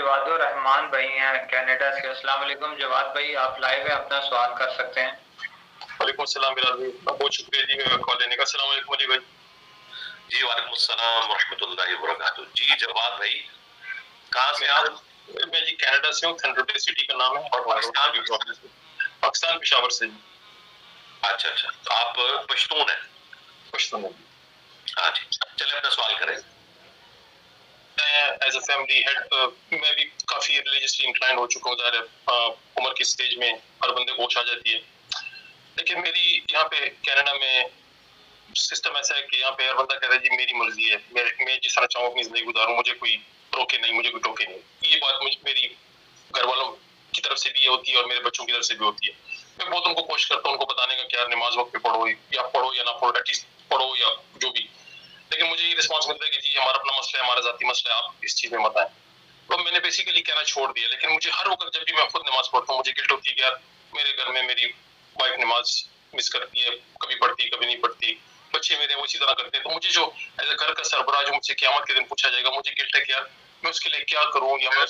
जवादुर रहमान भाई हैं कनाडा से। अस्सलाम वालेकुम जवाद भाई, आप लाइव है, अपना सवाल कर सकते हैं। वालेकुम सलाम बिलाल भाई, बहुत शुक्रिया जी कॉल लेने का। अस्सलाम वालेकुम अली भाई। जी वालेकुम सलाम रहमतुल्लाहि व बरकातुहू। जी जवाद भाई, कहाँ से आप? मैं जी कनाडा से हूँ, थंडरडे सिटी का नाम है, और पाकिस्तान पेशावर से। अच्छा अच्छा, तो आप पश्तून हैं? पश्तून है। हाँ जी, चलिए अपना सवाल करें। एज अ फैमिली हेड मैं भी काफी रिलीजियसली इंक्लाइंड हो चुका हूँ। ज़ाहिर है उम्र की स्टेज में हर बंदे को होश आ जाती है, लेकिन मेरी यहाँ पे कनाडा में सिस्टम ऐसा है कि यहाँ पे हर बंदा कहता है जी मेरी मर्जी है, मैं जिस तरह चाहूँ अपनी जिंदगी गुजारूँ, मुझे कोई रोके नहीं, मुझे कोई टोके नहीं। ये बात मुझे मेरी घर वालों की तरफ से भी होती है और मेरे बच्चों की तरफ से भी होती है। मैं बहुत उनको कोशिश करता हूँ उनको बताने का कि यार नमाज वक्त पे पढ़ो या ना पढ़ो, एटलीस्ट पढ़ो या जो भी, लेकिन मुझे ये रिस्पॉन्स मिलता है कि जी हमारा अपना मसला है, हमारा जाती मसला है, आप इस चीज में मत आए। तो मैंने बेसिकली कहना छोड़ दिया, लेकिन मुझे हर वक्त जब भी मैं खुद नमाज पढ़ता हूँ मुझे गिल्ट होती है कि यार मेरे घर में मेरी वाइफ नमाज मिस करती है, कभी पढ़ती कभी नहीं पढ़ती, बच्चे मेरे उसी तरह करते हैं। तो मुझे जो एज घर का सरबराह जो मुझसे क़यामत के दिन पूछा जाएगा, मुझे गिल्ट है कि यार मैं उसके लिए क्या करूँ, या मैं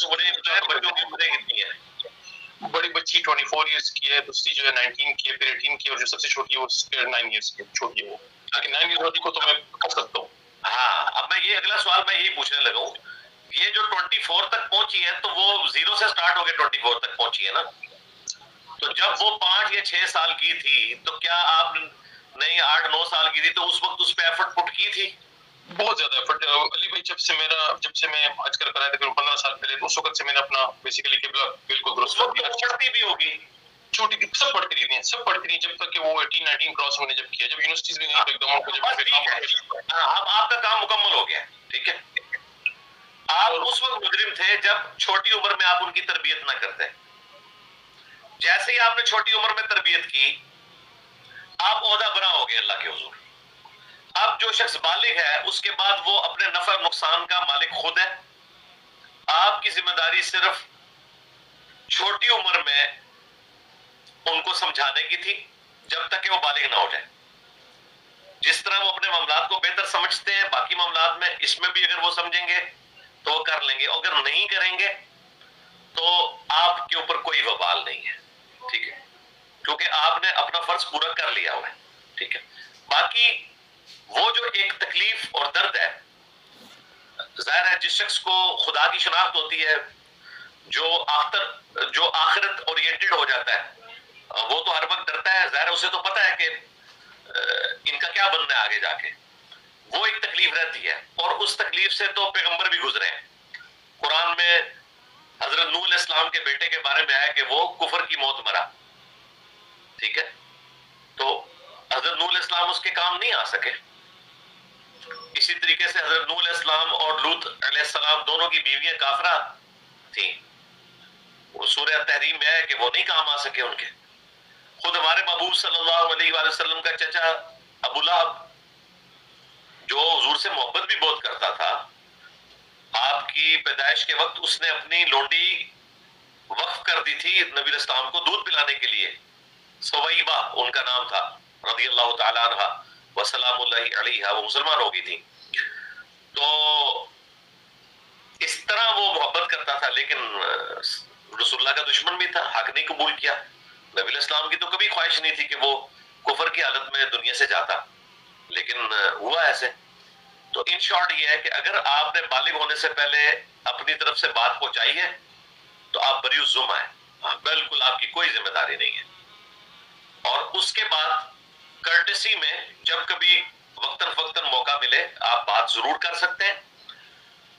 बड़ी बच्ची 24 इयर्स की है, दूसरी जो है 19 की है, फिर 18 की है, और जो सबसे छोटी है वो 9 इयर्स की छोटी है वो, लेकिन 9 इयर्स वाली को तो मैं कर सकता हूँ। हाँ, अब मैं ये अगला सवाल मैं यही पूछने लगा हूँ, ये जो 24 तक पहुंची है तो वो 0 से स्टार्ट हो गए 24 तक पहुंची है ना? तो जब वो 5 या 6 साल की थी तो क्या आप नहीं 8-9 साल की थी तो उस वक्त उस पर एफर्ट पुट की थी? बहुत ज्यादा एफर्ट अली भाई, जब से मैं आज कर कराया था 15 साल पहले, तो उस वक्त से मैंने अपना बेसिकली किबला बिल्कुल दुरुस्त कर दिया। पढ़ती भी होगी, छोटी थी सब पढ़ती रही थी, सब पढ़ती रही जब तक कि वो 18-19 क्रॉस मैंने जब किया, जब यूनिवर्सिटीज में गई तो एकदम उनको जब अब आपका काम मुकम्मल हो गया, ठीक है। आप उस वक्त मुजरिम थे जब छोटी उम्र में आप उनकी तरबियत ना करते। जैसे ही आपने छोटी उम्र में तरबियत की, आप ओहदा बना हो गए अल्लाह के हुजूर। अब जो शख्स बालिग है उसके बाद वो अपने नफा नुकसान का मालिक खुद है। आपकी जिम्मेदारी सिर्फ छोटी उम्र में उनको समझाने की थी जब तक कि वो बालिग ना हो जाए। जिस तरह वो अपने मामलात को बेहतर समझते हैं बाकी मामलात में, इसमें भी अगर वो समझेंगे तो वो कर लेंगे, अगर नहीं करेंगे तो आपके ऊपर कोई वबाल नहीं है, ठीक है, क्योंकि आपने अपना फर्ज पूरा कर लिया हुआ है, ठीक है। बाकी वो जो एक तकलीफ और दर्द है, जाहिर है जिस शख्स को खुदा की शनाख्त होती है, जो आखिरत ओरिएंटेड हो जाता है, वो तो हर वक्त डरता है। जाहिर है उसे तो पता है कि इनका क्या बनना है आगे जाके, वो एक तकलीफ रहती है। और उस तकलीफ से तो पैगंबर भी गुजरे हैं। कुरान में हजरत नूह अलैहिस्सलाम के बेटे के बारे में आया कि वो कुफर की मौत मरा, ठीक है। तो हजरत नूह अलैहिस्सलाम उसके काम नहीं आ सके। इसी तरीके से हजरत नूह अलैहिस्सलाम और लूत अलैहिस्सलाम दोनों की बीवियां काफरा थी। वो सूरह तहरीम में है कि वो नहीं काम आ सके उनके। खुद हमारे महबूब सल्लल्लाहु अलैहि वसल्लम का चचा अबू लहब, जो हुजूर से मोहब्बत भी बहुत करता था, आपकी पैदाइश के वक्त उसने अपनी लोंडी वक्फ कर दी थी नबी अलैहिस्सलाम को दूध पिलाने के लिए। सुवैबा उनका नाम था, रज़ी अल्लाह तआला अन्हा व सलामुल्लाहि अलैहा। वो मुसलमान हो गई थी। तो इस तरह वो मोहब्बत करता था, लेकिन रसूलुल्लाह का दुश्मन भी था, हक नहीं कबूल किया। नबी अलैहिस्सलाम की तो कभी ख्वाहिश नहीं थी कि वो कुफर की हालत में दुनिया से जाता, लेकिन हुआ ऐसे। तो इन शॉर्ट ये है कि अगर आपने बालिग होने से पहले अपनी तरफ से बात पहुंचाई है तो आप बरीउ जुम्मा है, बिल्कुल आपकी कोई जिम्मेदारी नहीं है। और उसके बाद कर्टेसी में जब कभी वक्तन फक्तन मौका मिले आप बात जरूर कर सकते हैं।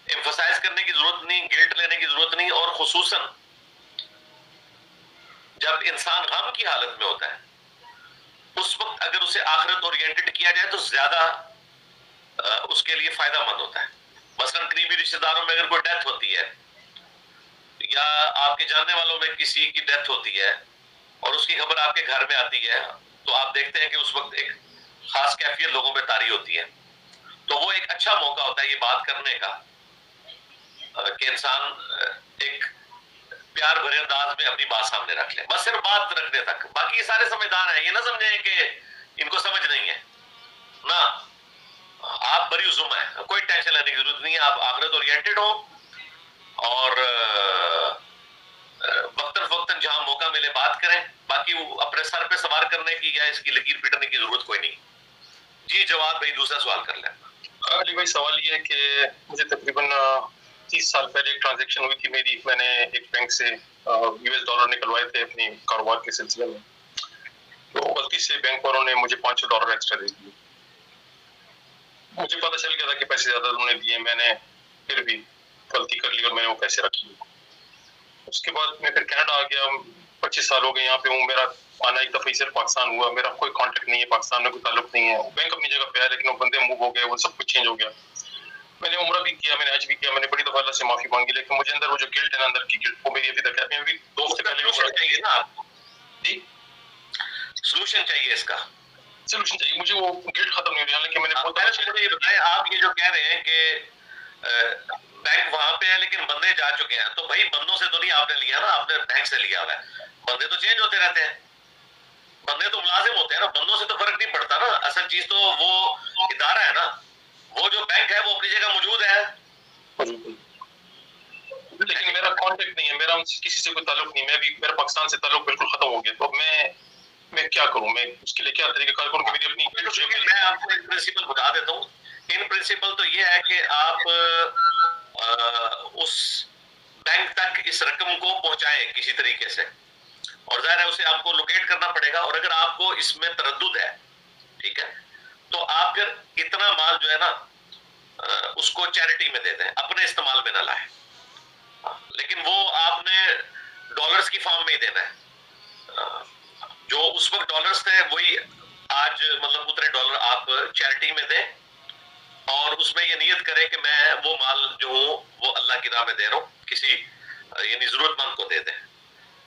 एम्फसाइज करने की जरूरत नहीं, गिल्ट लेने की जरूरत नहीं। और खुसूसन जब इंसान गम की हालत में होता है उस वक्त अगर उसे आखिरत ओरिएंटेड किया जाए तो ज्यादा उसके लिए फायदामंद होता है। मसलन करीबी रिश्तेदारों में अगर कोई डेथ होती है या आपके जानने वालों में किसी की डेथ होती है और उसकी खबर आपके घर में आती है, तो आप देखते हैं कि उस वक्त एक खास कैफियत लोगों में तारी होती है। तो वो एक अच्छा मौका होता है ये बात करने का कि इंसान एक प्यार भरे अंदाज में अपनी बात सामने रख ले, बस सिर्फ बात रखने तक। बाकी ये सारे समझदार हैं, ये ना समझें कि इनको समझ नहीं है ना। आप बरी उजुम है, कोई टेंशन लेने की जरूरत नहीं है। आप आखिरत ओरिएंटेड हो और बाकी अपने सर पे सवार करने की या इसकी लकीर पीटने की जरूरत कोई नहीं। जी जवाब भाई, दूसरा सवाल कर लें। अली भाई सवाल ये है कि मुझे तकरीबन 30 साल पहले एक ट्रांजैक्शन हुई थी मेरी, मैंने एक बैंक से US$ निकलवाए थे अपने कारोबार के सिलसिले में, तो गलती से बैंक वालों ने मुझे $500 एक्स्ट्रा दे दिए। मुझे पता चल गया था कि पैसे ज्यादा उन्होंने दिए, मैंने फिर भी गलती कर ली और मैंने वो पैसे रख लिए। उसके बाद मैं फिर कनाडा आ गया, 25 साल हो गए यहाँ पे हूँ। मेरा आना एक दफा सिर्फ पाकिस्तान हुआ, मेरा कोई कांटेक्ट नहीं है पाकिस्तान में, कोई ताल्लुक नहीं है। बैंक अपनी जगह पे है लेकिन वो बंदे मूव हो गए, वो सब कुछ चेंज हो गया। मैंने उम्रा भी किया, मैंने हज भी किया, मैंने बड़ी दफा अल्लाह से माफी मांगी, लेकिन मुझे अंदर वो जो गिल्ट है ना, अंदर की गिल्ट, वो मेरी अभी तक है। मैं अभी 2 हफ्ते पहले चाहिए ना आपको जी सोल्यूशन चाहिए, इसका सोल्यूशन चाहिए मुझे, वो गिल्ट खत्म नहीं हो रहा। लेकिन मैंने मुझे ये बताएं, आप ये जो कह रहे हैं कि बैंक वहां पे है लेकिन बंदे जा चुके हैं, तो भाई बंदों से तो नहीं आपने लिया ना, आपने बैंक से लिया हुआ है। बंदे तो चेंज होते रहते हैं, बंदे तो मुलाजिम होते हैं ना, बंदों से तो फर्क नहीं पड़ता ना। असल चीज तो वो इदारा है ना, वो जो बैंक है वो अपनी जगह मौजूद है। लेकिन मेरा कांटेक्ट नहीं है, मेरा किसी से कोई ताल्लुक नहीं, मैं भी, मेरा पाकिस्तान से ताल्लुक बिल्कुल खत्म हो गया। तो मैं क्या करूं, मैं उसके लिए क्या तरीका करूं कि मेरी अपनी मैं आपको एक प्रिंसिपल बता देता हूँ। इन प्रिंसिपल तो ये है कि आप उस बैंक तक इस रकम को पहुंचाएं किसी तरीके से, और जाहिर है उसे आपको लोकेट करना पड़ेगा। और अगर आपको इसमें तरद्दुद है, ठीक है, तो आप फिर इतना माल जो है ना उसको चैरिटी में दे दें, अपने इस्तेमाल में ना लाए। लेकिन वो आपने डॉलर्स की फॉर्म में ही देना है। जो उस वक्त डॉलर्स थे वही आज मतलब उतने डॉलर आप चैरिटी में दें, और उसमें ये नियत करें कि मैं वो माल जो हूँ वो अल्लाह की राह में दे रहा हूँ, किसी यानी जरूरतमंद को दे दें,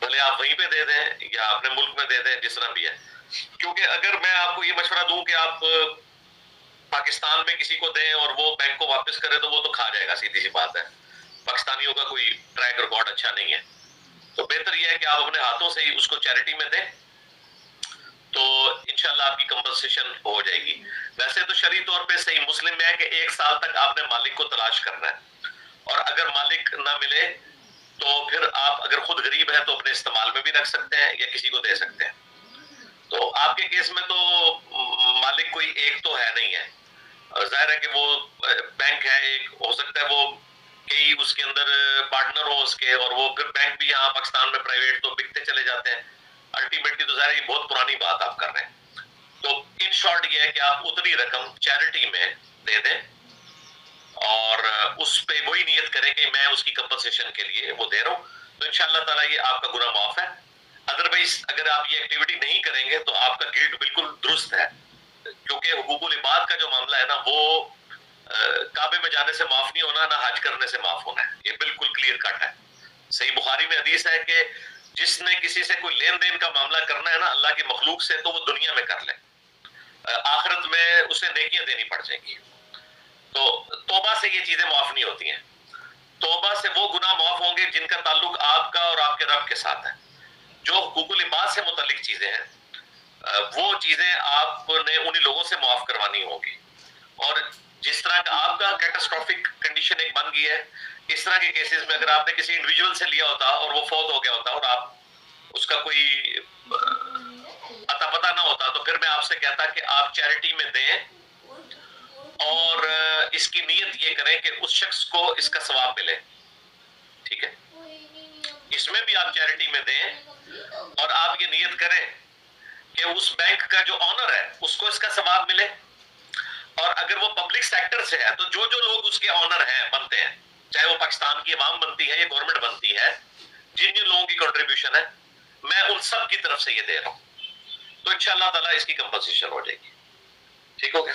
भले आप वहीं पे दे दें या अपने मुल्क में दे दें, जिस तरह भी है। क्योंकि अगर मैं आपको ये मशवरा दूं कि आप पाकिस्तान में किसी को दें और वो बैंक को वापस करे, तो वो तो खा जाएगा, सीधी सी बात है। पाकिस्तानियों का कोई ट्रैक रिकॉर्ड अच्छा नहीं है। तो बेहतर यह है कि आप अपने हाथों से ही उसको चैरिटी में दें, तो इंशाल्लाह आपकी कंपनसेशन हो जाएगी। वैसे तो शरई तौर पे सही मुस्लिम में है कि 1 साल तक आपने मालिक को तलाश करना है, और अगर मालिक ना मिले तो फिर आप अगर खुद गरीब है तो अपने इस्तेमाल में भी रख सकते हैं या किसी को दे सकते हैं। तो आपके केस में तो मालिक कोई एक तो है नहीं है, जाहिर है कि वो बैंक है, एक हो सकता है वो कई उसके अंदर पार्टनर हो उसके, और वो फिर बैंक भी यहाँ पाकिस्तान में प्राइवेट तो बिकते चले जाते हैं। अल्टीमेटली तो जाहिर है बहुत पुरानी बात आप कर रहे हैं। तो इन शॉर्ट ये है कि आप उतनी रकम चैरिटी में दे दें, और उस पे वही नियत करें कि मैं उसकी कंपनसेशन के लिए वो दे रहा हूँ, तो इंशाल्लाह ताला ये आपका गुनाह माफ है। अदरवाइज अगर आप ये एक्टिविटी नहीं करेंगे तो आपका गिल्ट बिल्कुल दुरुस्त है, क्योंकि हुकूकुल इबाद का जो मामला है ना, वो काबे में जाने से माफ नहीं होना, ना हज करने से माफ होना है, ये बिल्कुल क्लियर कट है। सही बुखारी में हदीस है कि जिसने किसी से कोई लेन देन का मामला करना है ना अल्लाह की मखलूक से, तो वो दुनिया में कर ले, आखिरत में उसे नेकियां देनी पड़ जाएगी। तो तौबा से ये चीजें माफ नहीं होती हैं। तौबा से वो गुनाह माफ होंगे जिनका ताल्लुक आपका और आपके रब के साथ है। जो हुकूकुल इबाद से मुतल्लिक चीजें हैं, वो चीजें आपने उन्हीं लोगों से माफ करवानी होगी। और जिस तरह का आपका कैटास्ट्रोफिक कंडीशन एक बन गई है, इस तरह के केसेस में अगर आपने किसी इंडिविजुअल से लिया होता और वो फौत हो गया होता और आप उसका कोई अता पता ना होता, तो फिर मैं आपसे कहता कि आप चैरिटी में दें, और इसकी नीयत ये करें कि उस शख्स को इसका सवाब मिले, ठीक है। इसमें भी आप चैरिटी में दें, और आप ये नियत करें कि उस बैंक का जो ऑनर है उसको इसका सवाब मिले। और अगर वो पब्लिक सेक्टर से है तो जो जो लोग उसके ऑनर हैं, बनते हैं, चाहे वो पाकिस्तान की अवाम बनती है या गवर्नमेंट बनती है, जिन जिन लोगों की कंट्रीब्यूशन है, मैं उन सब की तरफ से ये दे रहा हूं, तो इंशाल्लाह ताला इसकी कंपनसेशन हो जाएगी। ठीक हो गया।